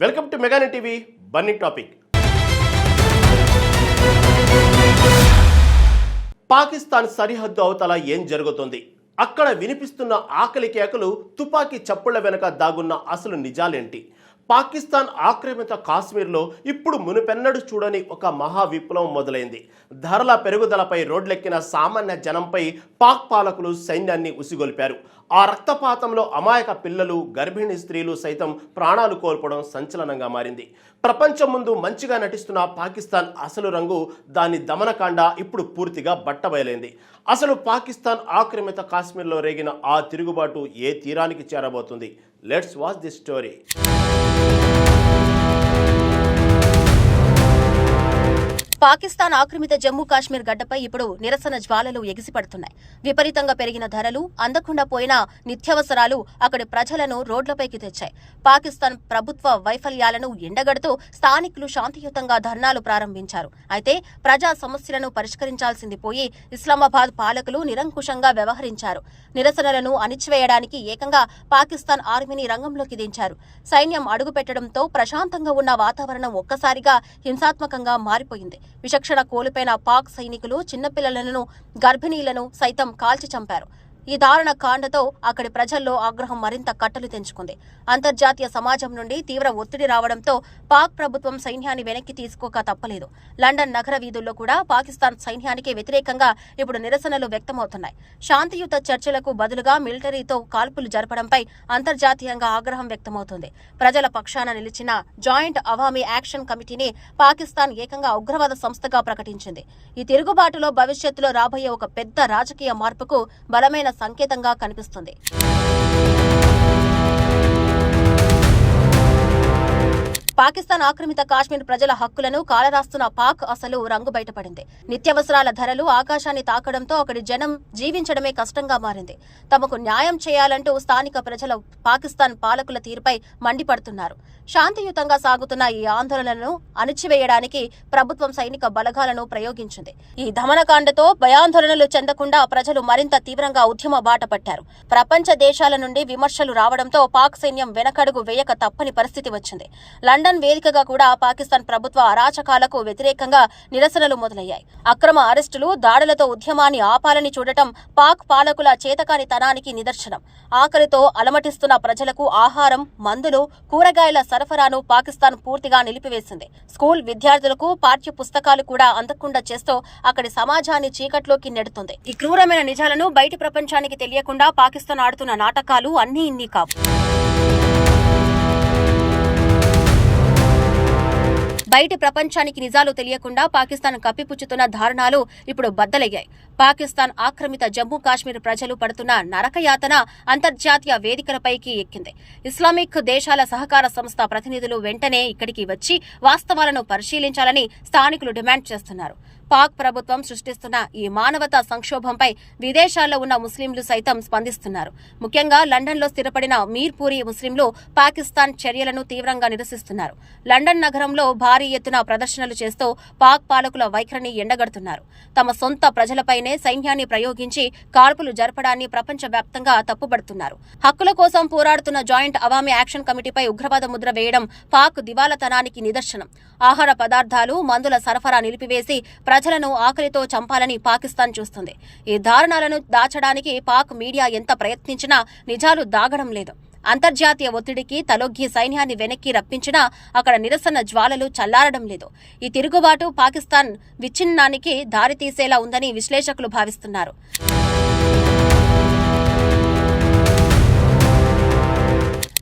Welcome to మెగానే TV బన్నీ topic. Pakistan సరిహద్దు అవతల ఏం జరుగుతుంది? అక్కడ వినిపిస్తున్న ఆకలి కేకలు, తుపాకీ చప్పుళ్ల వెనుక దాగున్న అసలు నిజాలేంటి? పాకిస్తాన్ ఆక్రమిత కాశ్మీర్లో ఇప్పుడు మునుపెన్నడూ చూడని ఒక మహా విప్లవం మొదలైంది. ధరల పెరుగుదలపై రోడ్లెక్కిన సామాన్య జనంపై పాక్ పాలకులు సైన్యాన్ని ఉసిగొల్పారు. ఆ రక్తపాతంలో అమాయక పిల్లలు, గర్భిణీ స్త్రీలు సైతం ప్రాణాలు కోల్పోవడం సంచలనంగా మారింది. ప్రపంచం ముందు మంచిగా నటిస్తున్న పాకిస్తాన్ అసలు రంగు, దాని దమనకాండ ఇప్పుడు పూర్తిగా బట్టబయలైంది. అసలు పాకిస్తాన్ ఆక్రమిత కాశ్మీర్లో రేగిన ఆ తిరుగుబాటు ఏ తీరానికి చేరబోతుంది? Let's watch the story. Pakistan ఆక్రమిత జమ్మూ కాశ్మీర్ గడ్డపై ఇప్పుడు నిరసన జ్వాలలు ఎగిసిపడుతున్నాయి. విపరీతంగా పెరిగిన ధరలు, అందకుండా పోయిన నిత్యావసరాలు అక్కడి ప్రజలను రోడ్లపైకి తెచ్చాయి. పాకిస్తాన్ ప్రభుత్వ వైఫల్యాలను ఎండగడుతూ స్థానికులు శాంతియుతంగా ధర్నాలు ప్రారంభించారు. అయితే ప్రజా సమస్యలను పరిష్కరించాల్సింది పోయి ఇస్లామాబాద్ పాలకులు నిరంకుశంగా వ్యవహరించారు. నిరసనలను అణిచివేయడానికి ఏకంగా పాకిస్తాన్ ఆర్మీని రంగంలోకి దించారు. సైన్యం అడుగుపెట్టడంతో ప్రశాంతంగా ఉన్న వాతావరణం ఒక్కసారిగా హింసాత్మకంగా మారిపోయింది. విచక్షణ కోల్పోయిన పాక్ సైనికులు చిన్నపిల్లలను, గర్భిణీలను సైతం కాల్చి చంపారు. ఈ దారుణ కాండతో అక్కడి ప్రజల్లో ఆగ్రహం మరింత కట్టలు తెంచుకుంది. అంతర్జాతీయ సమాజం నుండి తీవ్ర ఒత్తిడి రావడంతో పాక్ ప్రభుత్వం సైన్యాన్ని వెనక్కి తీసుకోక తప్పలేదు. లండన్ నగర వీధుల్లో కూడా పాకిస్తాన్ సైన్యానికి వ్యతిరేకంగా ఇప్పుడు నిరసనలు వ్యక్తమవుతున్నాయి. శాంతియుత చర్చలకు బదులుగా మిలిటరీతో కాల్పులు జరపడంపై అంతర్జాతీయంగా ఆగ్రహం వ్యక్తమవుతుంది. ప్రజల పక్షాన నిలిచిన జాయింట్ అవామీ యాక్షన్ కమిటీని పాకిస్తాన్ ఏకంగా ఉగ్రవాద సంస్థగా ప్రకటించింది. ఈ తిరుగుబాటులో భవిష్యత్తులో రాబోయే ఒక పెద్ద రాజకీయ మార్పుకు బలమైన సంకేతంగా కనిపిస్తుంది. పాకిస్తాన్ ఆక్రమిత కాశ్మీర్ ప్రజల హక్కులను కాలరాస్తున్న పాక్ అసలు రంగు బయటపడింది. నిత్యావసరాల ధరలు ఆకాశాన్ని తాకడంతో అక్కడి జనం జీవించడమే కష్టంగా మారింది. తమకు న్యాయం చేయాలంటూ స్థానిక ప్రజలు పాకిస్తాన్ పాలకుల తీరుపై మండిపడుతున్నారు. శాంతియుతంగా సాగుతున్న ఈ ఆందోళనలను అణిచివేయడానికి ప్రభుత్వం సైనిక బలగాలను ప్రయోగించింది. ఈ దమనకాండతో భయాందోళనలు చెందకుండా ప్రజలు మరింత తీవ్రంగా ఉద్యమ బాట పట్టారు. ప్రపంచ దేశాల నుండి విమర్శలు రావడంతో పాక్ సైన్యం వెనకడుగు వేయక తప్పని పరిస్థితి వచ్చింది. లండన్ వేదికగా కూడా పాకిస్తాన్ ప్రభుత్వ అరాచకాలకు వ్యతిరేకంగా నిరసనలు మొదలయ్యాయి. అక్రమ అరెస్టులు, దాడులతో ఉద్యమాన్ని ఆపాలని చూడటం పాక్ పాలకుల చేతకానితనానికి నిదర్శనం. ఆకలితో అలమటిస్తున్న ప్రజలకు ఆహారం, మందులు, కూరగాయల సరఫరాను పాకిస్తాన్ పూర్తిగా నిలిపివేసింది. స్కూల్ విద్యార్థులకు పాఠ్య పుస్తకాలు కూడా అందకుండా చేస్తూ అక్కడి సమాజాన్ని చీకట్లోకి నెడుతుంది. ఈ క్రూరమైన నిజాలను బయటి ప్రపంచానికి తెలియకుండా పాకిస్తాన్ ఆడుతున్న నాటకాలు అన్నీ ఇన్ని కావు. బయటి ప్రపంచానికి నిజాలు తెలియకుండా పాకిస్తాన్ కప్పిపుచ్చుతున్న దారుణాలు ఇప్పుడు బద్దలయ్యాయి. పాకిస్తాన్ ఆక్రమిత జమ్మూ కాశ్మీర్ ప్రజలు పడుతున్న నరకయాతన అంతర్జాతీయ వేదికలపైకి ఎక్కింది. ఇస్లామిక్ దేశాల సహకార సంస్థ ప్రతినిధులు వెంటనే ఇక్కడికి వచ్చి వాస్తవాలను పరిశీలించాలని స్థానికులు డిమాండ్ చేస్తున్నారు. పాక్ ప్రభుత్వం సృష్టిస్తున్న ఈ మానవతా సంక్షోభంపై విదేశాల్లో ఉన్న ముస్లింలు సైతం స్పందిస్తున్నారు. ముఖ్యంగా లండన్లో స్థిరపడిన మీర్పూరి ముస్లింలు పాకిస్తాన్ చర్యలను తీవ్రంగా నిరసిస్తున్నారు. లండన్ నగరంలో భారీ ఎత్తున ప్రదర్శనలు చేస్తూ పాక్ పాలకుల వైఖరిని ఎండగడుతున్నారు. తమ సొంత ప్రజలపైనే సైన్యాన్ని ప్రయోగించి కాల్పులు జరపడాన్ని ప్రపంచవ్యాప్తంగా తప్పుబడుతున్నారు. హక్కుల కోసం పోరాడుతున్న జాయింట్ అవామీ యాక్షన్ కమిటీపై ఉగ్రవాద ముద్ర వేయడం పాక్ దివాలతనానికి నిదర్శనం. ఆహార పదార్థాలు, మందుల సరఫరా నిలిపివేసి ప్రజలను ఆకలితో చంపాలని పాకిస్తాన్ చూస్తుంది. ఈ దారుణాలను దాచడానికి పాక్ మీడియా ఎంత ప్రయత్నించినా నిజాలు దాగడం లేదు. అంతర్జాతీయ ఒత్తిడికి తలొగ్గి సైన్యాన్ని వెనక్కి రప్పించినా అక్కడ నిరసన జ్వాలలు చల్లారడం లేదు. ఈ తిరుగుబాటు పాకిస్తాన్ విచ్ఛిన్నానికి దారితీసేలా ఉందని విశ్లేషకులు భావిస్తున్నారు.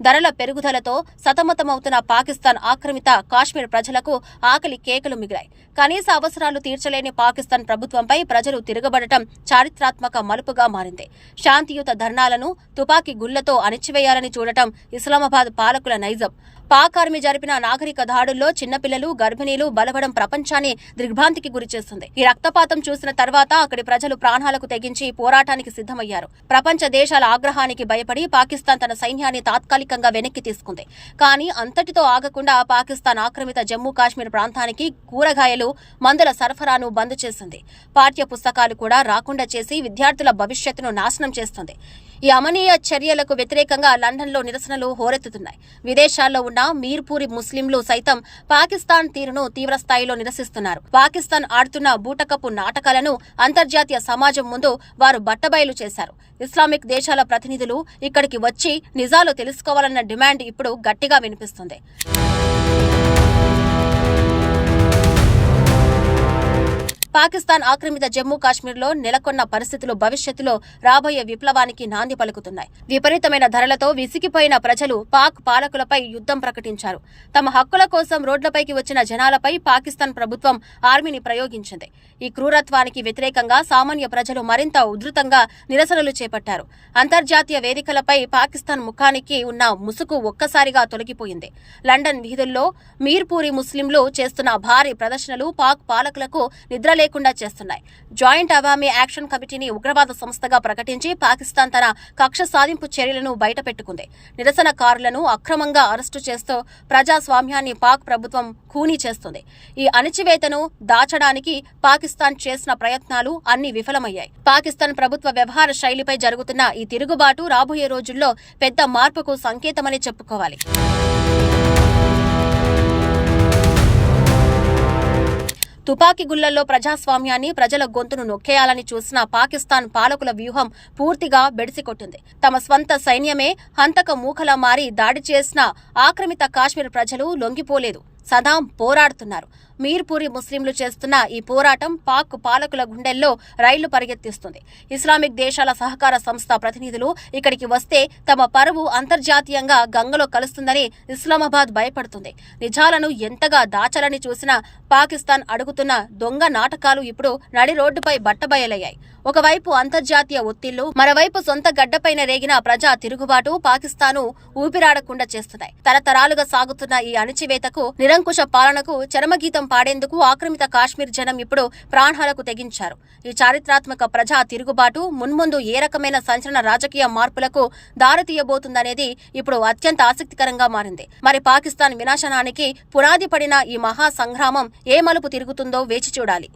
ధరల పెరుగుదలతో సతమతమవుతున్న పాకిస్తాన్ ఆక్రమిత కాశ్మీర్ ప్రజలకు ఆకలి కేకలు మిగిలాయి. కనీస అవసరాలు తీర్చలేని పాకిస్తాన్ ప్రభుత్వంపై ప్రజలు తిరగబడటం చారిత్రాత్మక మలుపుగా మారింది. శాంతియుత ధర్నాలను తుపాకీ గుళ్లతో అణిచివేయాలని చూడటం ఇస్లామాబాద్ పాలకుల నైజం. పాక్ ఆర్మీ జరిపిన నాగరిక దాడుల్లో చిన్నపిల్లలు, గర్భిణీలు బలవడం ప్రపంచాన్ని దిగ్భ్రాంతికి గురిచేస్తుంది. ఈ రక్తపాతం చూసిన తర్వాత అక్కడి ప్రజలు ప్రాణాలకు తెగించి పోరాటానికి సిద్ధమయ్యారు. ప్రపంచ దేశాల ఆగ్రహానికి భయపడి పాకిస్తాన్ తన సైన్యాన్ని తాత్కాలికంగా వెనక్కి తీసుకుంది. కానీ అంతటితో ఆగకుండా పాకిస్తాన్ ఆక్రమిత జమ్మూ కాశ్మీర్ ప్రాంతానికి కూరగాయలు, మందుల సరఫరాను బంద్ చేసింది. పాఠ్య పుస్తకాలు కూడా రాకుండా చేసి విద్యార్థుల భవిష్యత్తును నాశనం చేస్తుంది. ఈ అమనీయ చర్యలకు వ్యతిరేకంగా లండన్లో నిరసనలు హోరెత్తుతున్నాయి. విదేశాల్లో ఉన్న మీర్పూరి ముస్లింలు సైతం పాకిస్తాన్ తీరును తీవ్రస్థాయిలో నిరసిస్తున్నారు. పాకిస్తాన్ ఆడుతున్న బూటకపు నాటకాలను అంతర్జాతీయ సమాజం ముందు వారు బట్టబయలు చేశారు. ఇస్లామిక్ దేశాల ప్రతినిధులు ఇక్కడికి వచ్చి నిజాలు తెలుసుకోవాలన్న డిమాండ్ ఇప్పుడు గట్టిగా వినిపిస్తుంది. పాకిస్తాన్ ఆక్రమిత జమ్మూ కాశ్మీర్లో నెలకొన్న పరిస్థితులు భవిష్యత్తులో రాబోయే విప్లవానికి నాంది పలుకుతున్నాయి. విపరీతమైన ధరలతో విసిగిపోయిన ప్రజలు పాక్ పాలకులపై యుద్ధం ప్రకటించారు. తమ హక్కుల కోసం రోడ్లపైకి వచ్చిన జనాలపై పాకిస్తాన్ ప్రభుత్వం ఆర్మీని ప్రయోగించింది. ఈ క్రూరత్వానికి వ్యతిరేకంగా సామాన్య ప్రజలు మరింత ఉధృతంగా నిరసనలు చేపట్టారు. అంతర్జాతీయ వేదికలపై పాకిస్తాన్ ముఖానికి ఉన్న ముసుగు ఒక్కసారిగా తొలగిపోయింది. లండన్ వీధుల్లో మీర్పూరి ముస్లింలు చేస్తున్న భారీ ప్రదర్శనలు పాక్ పాలకులకు నిద్ర లేకుండా చేస్తున్నాయి. జాయింట్ అవామీ యాక్షన్ కమిటీని ఉగ్రవాద సంస్థగా ప్రకటించి పాకిస్తాన్ తన కక్ష సాధింపు చర్యలను బయటపెట్టుకుంది. నిరసనకారులను అక్రమంగా అరెస్టు చేస్తూ ప్రజాస్వామ్యాన్ని పాక్ ప్రభుత్వం ఖూనీ చేస్తుంది. ఈ అణిచివేతను దాచడానికి పాకిస్తాన్ చేసిన ప్రయత్నాలు అన్ని విఫలమయ్యాయి. పాకిస్తాన్ ప్రభుత్వ వ్యవహార శైలిపై జరుగుతున్న ఈ తిరుగుబాటు రాబోయే రోజుల్లో పెద్ద మార్పుకు సంకేతమని చెప్పుకోవాలి. తుపాకీ గుళ్లల్లో ప్రజాస్వామ్యాన్ని, ప్రజల గొంతును నొక్కేయాలని చూసిన పాకిస్తాన్ పాలకుల వ్యూహం పూర్తిగా బెడిసికొట్టింది. తమ స్వంత సైన్యమే హంతక మూకలా మారి దాడి చేసిన ఆక్రమిత కాశ్మీర్ ప్రజలు లొంగిపోలేదు, సదా పోరాడుతున్నారు. మీర్పూరి ముస్లింలు చేస్తున్న ఈ పోరాటం పాక్ పాలకుల గుండెల్లో రైళ్లు పరిగెత్తిస్తుంది. ఇస్లామిక్ దేశాల సహకార సంస్థ ప్రతినిధులు ఇక్కడికి వస్తే తమ పరువు అంతర్జాతీయంగా గంగలో కలుస్తుందని ఇస్లామాబాద్ భయపడుతుంది. నిజాలను ఎంతగా దాచాలని చూసినా పాకిస్తాన్ అడుగుతున్న దొంగ నాటకాలు ఇప్పుడు నడి రోడ్డుపై బట్టబయలయ్యాయి. ఒకవైపు అంతర్జాతీయ ఒత్తిళ్లు, మరోవైపు సొంత గడ్డపైన రేగిన ప్రజా తిరుగుబాటు పాకిస్తాను ఊపిరాడకుండా చేస్తున్నాయి. తరతరాలుగా సాగుతున్న ఈ అణిచివేతకు, నిరంకుశ పాలనకు చరమగీతం పాడేందుకు ఆక్రమిత కాశ్మీర్ జనం ఇప్పుడు ప్రాణాలకు తెగించారు. ఈ చారిత్రాత్మక ప్రజా తిరుగుబాటు మున్ముందు ఏ రకమైన సంచలన రాజకీయ మార్పులకు దారితీయబోతుందనేది ఇప్పుడు అత్యంత ఆసక్తికరంగా మారింది. మరి పాకిస్తాన్ వినాశనానికి పునాది పడిన ఈ మహా సంగ్రామం ఏ మలుపు తిరుగుతుందో వేచి చూడాలి.